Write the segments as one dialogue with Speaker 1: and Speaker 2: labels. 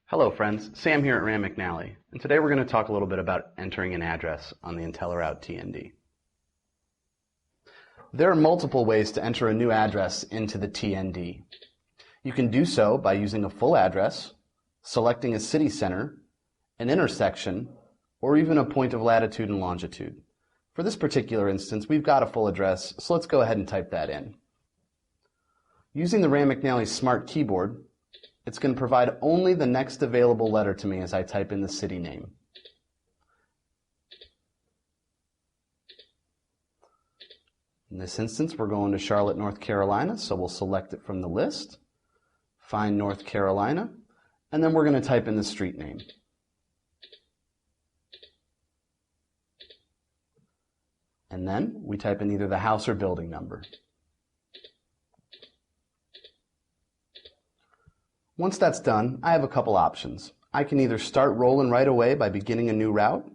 Speaker 1: Hello friends, Sam here at Rand McNally, and today we're going to talk a little bit about entering an address on the Intelliroute TND. There are multiple ways to enter a new address into the TND. You can do so by using a full address, selecting a city center, an intersection, or even a point of latitude and longitude. For this particular instance, we've got a full address, so let's go ahead and type that in. Using the Rand McNally Smart Keyboard, it's going to provide only the next available letter to me as I type in the city name. In this instance, we're going to Charlotte, North Carolina, so we'll select it from the list, find North Carolina, and then we're going to type in the street name. And then we type in either the house or building number. Once that's done, I have a couple options. I can either start rolling right away by beginning a new route,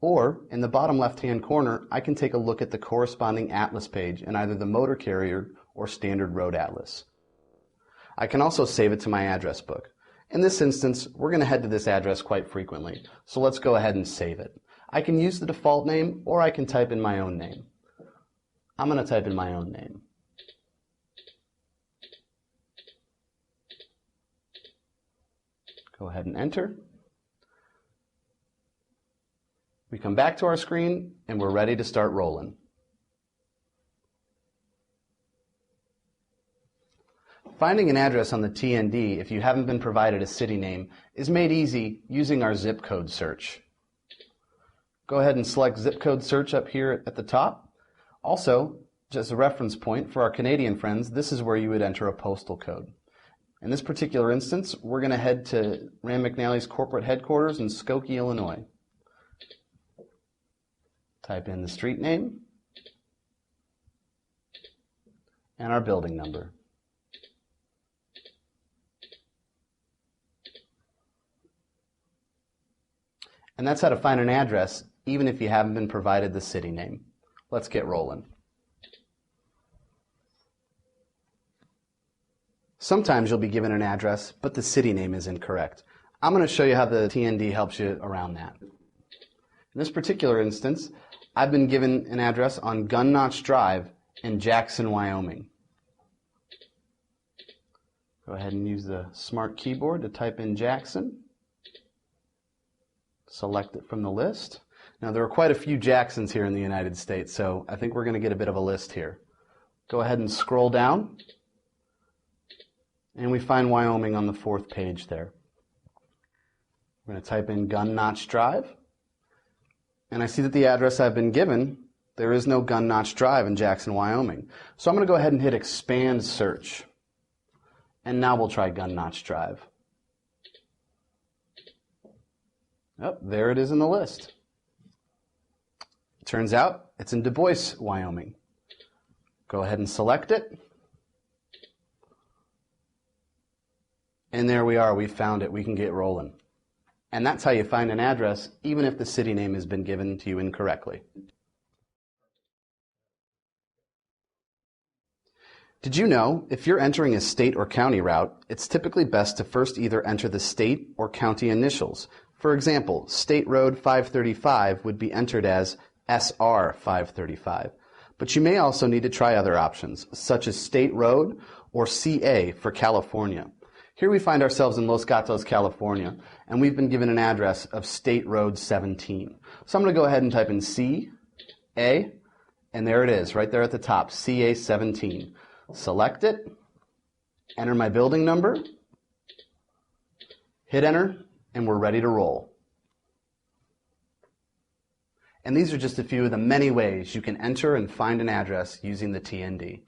Speaker 1: or in the bottom left-hand corner, I can take a look at the corresponding atlas page in either the motor carrier or standard road atlas. I can also save it to my address book. In this instance, we're going to head to this address quite frequently, so let's go ahead and save it. I can use the default name, or I can type in my own name. I'm going to type in my own name. Go ahead and enter. We come back to our screen and we're ready to start rolling. Finding an address on the TND if you haven't been provided a city name is made easy using our zip code search. Go ahead and select zip code search up here at the top. Also, just a reference point for our Canadian friends, this is where you would enter a postal code. In this particular instance, we're going to head to Rand McNally's corporate headquarters in Skokie, Illinois. Type in the street name and our building number. And that's how to find an address, even if you haven't been provided the city name. Let's get rolling. Sometimes you'll be given an address, but the city name is incorrect. I'm going to show you how the TND helps you around that. In this particular instance, I've been given an address on Gun Notch Drive in Jackson, Wyoming. Go ahead and use the Smart Keyboard to type in Jackson. Select it from the list. Now there are quite a few Jacksons here in the United States, so I think we're going to get a bit of a list here. Go ahead and scroll down. And we find Wyoming on the 4th page there. We're going to type in Gun Notch Drive. And I see that the address I've been given, there is no Gun Notch Drive in Jackson, Wyoming. So I'm going to go ahead and hit Expand Search. And now we'll try Gun Notch Drive. Oh, there it is in the list. It turns out it's in Du Bois, Wyoming. Go ahead and select it. And there we are, we found it, we can get rolling. And that's how you find an address, even if the city name has been given to you incorrectly. Did you know, if you're entering a state or county route, it's typically best to first either enter the state or county initials. For example, State Road 535 would be entered as SR 535. But you may also need to try other options, such as State Road or CA for California. Here we find ourselves in Los Gatos, California, and we've been given an address of State Road 17. So I'm going to go ahead and type in CA, and there it is, right there at the top, CA 17. Select it, enter my building number, hit enter, and we're ready to roll. And these are just a few of the many ways you can enter and find an address using the TND.